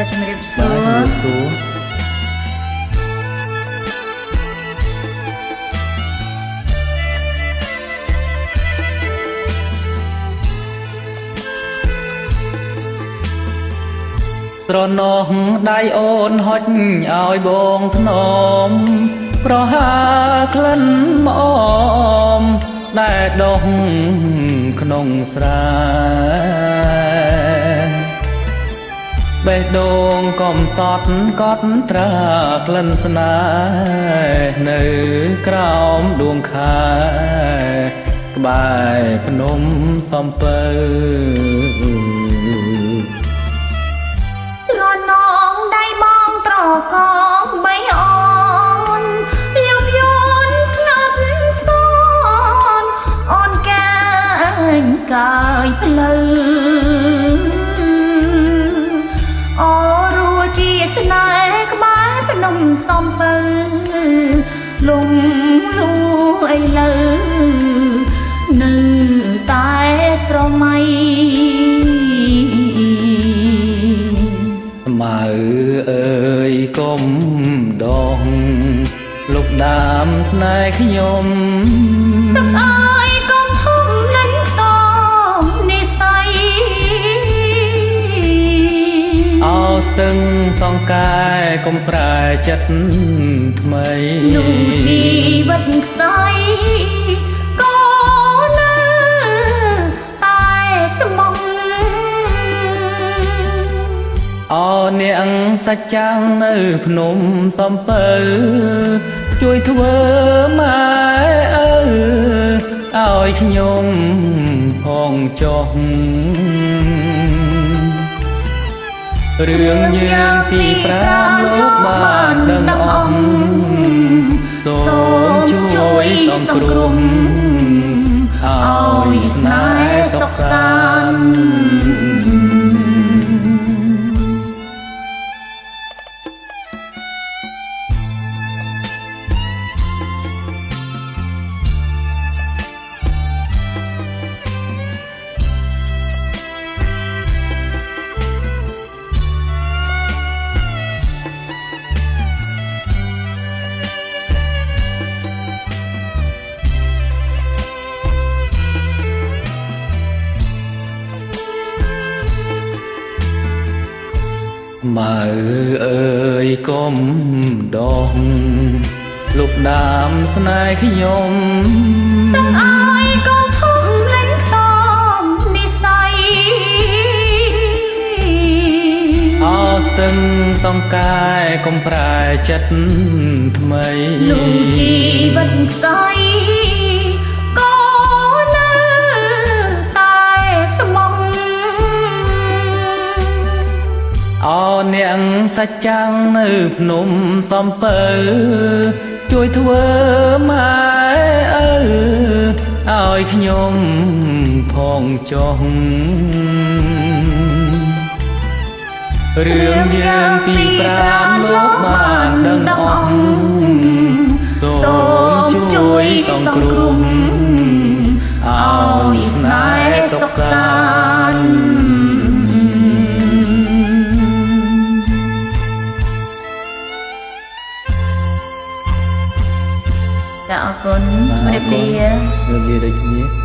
ជំរាបសួរត្រណោះដៃអូនហុចឲ្យបងធ្នមប្រហើក្លិនម្អមដែលដុះក្នុងស្រែបេះដូងកំសត់កត់ត្រាក្លិនស្នេហ៍នៅក្រោមដួងខែក្បែរភ្នំសំពៅកងបីអូនលៀបយន់ស្ងាត់ស្ទន់អូនកាញកាយផ្លូវអូរួជាស្នេហ៍ក្បែរភ្នំសំពៅលំលូអីលើនៅតែស្រមៃម៉ៅអើយកុំដងលុកដាមស្នេហ៍ខ្ញុំទឹកអើយកុំធំលេញខ្ទមនិស័យអោស្ទឹងសង្កែកុំប្រែចិត្តថ្មីនោះជីវិតខ្សែក៏នៅតែស្មុំអោនាងសាច់ចាំងនៅភ្នំសំពៅជួយធ្វើម៉ែឪឲ្យខ្ញុំផងចុះរឿងយើងពីប្រាំលោកបានដឹងអង្គសូមជួយសង្គ្រោះឲ្យស្នេហ៍សុខសាន្តម៉ៅអើយកុំដងលុកដាមស្នេហ៍ខ្ញុំទឹកអើយកុំធំលេញខ្ទមនិស័យអោស្ទឹងសង្កែកុំប្រែចិត្តថ្មីនោះជីវិតខ្សែក៏នៅតែស្មុំអោនាងសាច់ចាំងនៅភ្នំសំពៅជួយធ្វើម៉ែឪឲ្យខ្ញុំផងចុះរឿងយើងពីប្រាំលោកបានដឹងអង្គសូមជួយសង្គ្រោះឲ្យស្នេហ៍សុខសាន្តអរគុណជម្រាបលាដូចគ្នា